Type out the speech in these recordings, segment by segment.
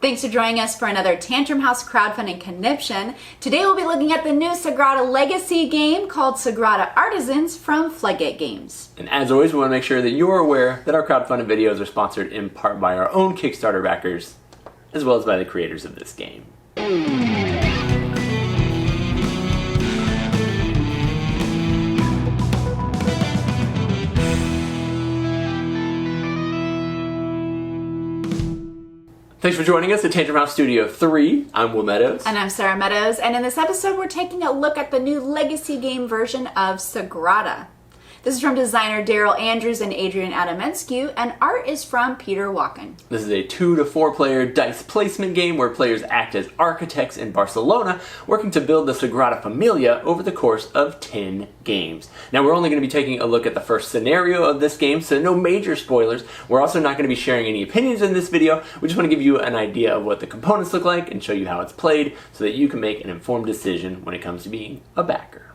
Thanks for joining us for another Tantrum House crowdfunding conniption. Today we'll be looking at the new Sagrada Legacy game called Sagrada Artisans from Floodgate Games. And as always, we want to make sure that you are aware that our crowdfunding videos are sponsored in part by our own Kickstarter backers, as well as by the creators of this game. Thanks for joining us at Tantrum House Studio 3. I'm Will Meadows. And I'm Sara Meadows, and in this episode we're taking a look at the new Legacy game version of Sagrada. This is from designer Daryl Andrews and Adrian Adamenscu, and art is from Peter Walken. This is a 2 to 4 player dice placement game where players act as architects in Barcelona, working to build the Sagrada Familia over the course of 10 games. Now we're only going to be taking a look at the first scenario of this game, so no major spoilers. We're also not going to be sharing any opinions in this video. We just want to give you an idea of what the components look like and show you how it's played so that you can make an informed decision when it comes to being a backer.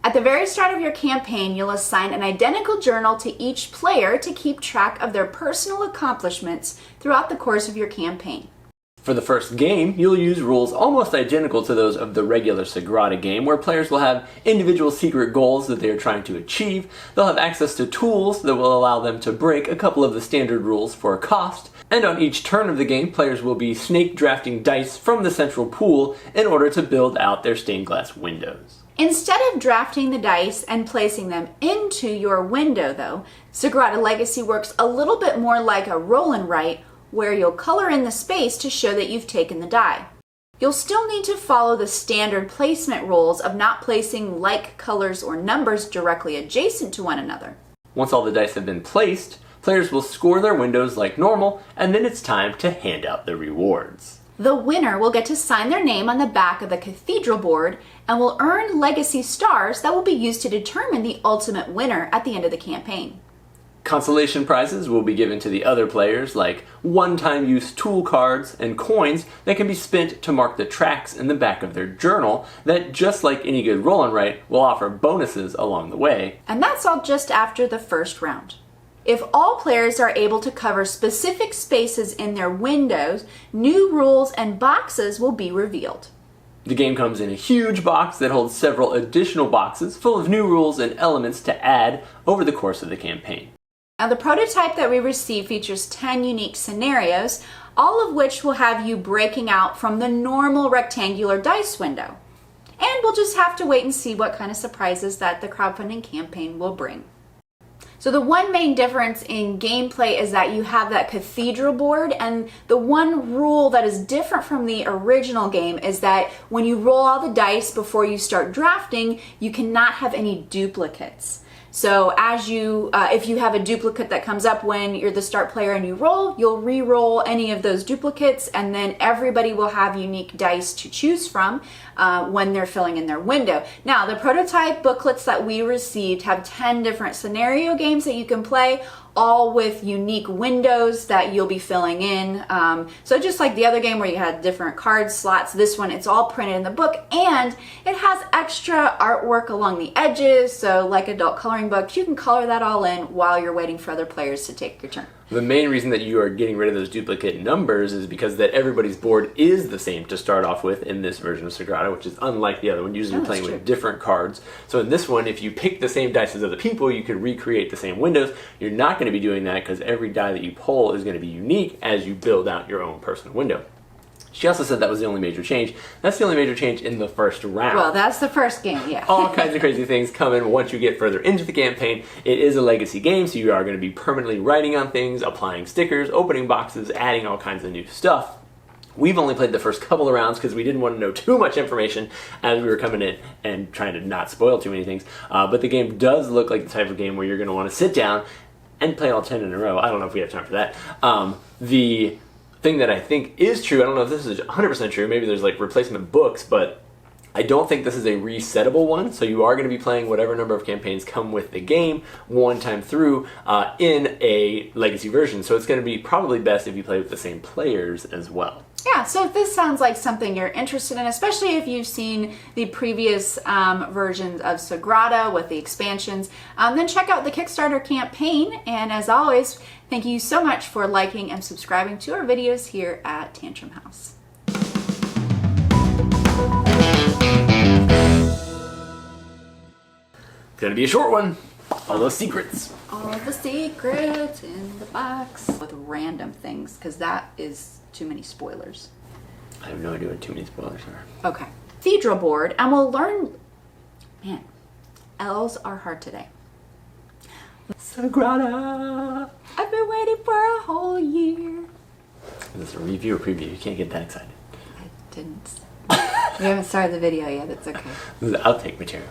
At the very start of your campaign, you'll assign an identical journal to each player to keep track of their personal accomplishments throughout the course of your campaign. For the first game, you'll use rules almost identical to those of the regular Sagrada game, where players will have individual secret goals that they are trying to achieve. They'll have access to tools that will allow them to break a couple of the standard rules for a cost. And on each turn of the game, players will be snake drafting dice from the central pool in order to build out their stained glass windows. Instead of drafting the dice and placing them into your window, though, Sagrada Legacy works a little bit more like a roll and write, where you'll color in the space to show that you've taken the die. You'll still need to follow the standard placement rules of not placing like colors or numbers directly adjacent to one another. Once all the dice have been placed, players will score their windows like normal, and then it's time to hand out the rewards. The winner will get to sign their name on the back of the cathedral board and will earn legacy stars that will be used to determine the ultimate winner at the end of the campaign. Consolation prizes will be given to the other players, like one-time use tool cards and coins that can be spent to mark the tracks in the back of their journal that, just like any good roll and write, will offer bonuses along the way. And that's all just after the first round. If all players are able to cover specific spaces in their windows, new rules and boxes will be revealed. The game comes in a huge box that holds several additional boxes full of new rules and elements to add over the course of the campaign. Now, the prototype that we received features 10 unique scenarios, all of which will have you breaking out from the normal rectangular dice window. And we'll just have to wait and see what kind of surprises that the crowdfunding campaign will bring. So the one main difference in gameplay is that you have that cathedral board, and the one rule that is different from the original game is that when you roll all the dice before you start drafting, you cannot have any duplicates. So if you have a duplicate that comes up when you're the start player and you roll, you'll re-roll any of those duplicates, and then everybody will have unique dice to choose from when they're filling in their window. Now, the prototype booklets that we received have 10 different scenario games that you can play, all with unique windows that you'll be filling in. So just like the other game where you had different card slots, this one, it's all printed in the book, and it has extra artwork along the edges. So like adult coloring books, you can color that all in while you're waiting for other players to take your turn. The main reason that you are getting rid of those duplicate numbers is because that everybody's board is the same to start off with in this version of Sagrada, which is unlike the other one. Usually you're playing with different cards. So in this one, if you pick the same dice as other people, you could recreate the same windows. You're not going to be doing that because every die that you pull is going to be unique as you build out your own personal window. She also said that was the only major change. That's the only major change in the first round. Well, that's the first game, yeah. All kinds of crazy things come in once you get further into the campaign. It is a legacy game, so you are going to be permanently writing on things, applying stickers, opening boxes, adding all kinds of new stuff. We've only played the first couple of rounds because we didn't want to know too much information as we were coming in and trying to not spoil too many things. But the game does look like the type of game where you're going to want to sit down and play all 10 in a row. I don't know if we have time for that. The thing that I think is true, I don't know if this is 100% true, maybe there's like replacement books, but I don't think this is a resettable one, so you are going to be playing whatever number of campaigns come with the game one time through in a legacy version. So it's going to be probably best if you play with the same players as well. Yeah, so if this sounds like something you're interested in, especially if you've seen the previous versions of Sagrada with the expansions, then check out the Kickstarter campaign. And as always, thank you so much for liking and subscribing to our videos here at Tantrum House. It's going to be a short one. All those secrets. All the secrets in the box. With random things, because that is too many spoilers. I have no idea what too many spoilers are. Okay. Cathedral board, and we'll learn... Man, L's are hard today. Sagrada! I've been waiting for a whole year. Is this a review or preview? You can't get that excited. I didn't. We haven't started the video yet, it's okay. This is outtake material.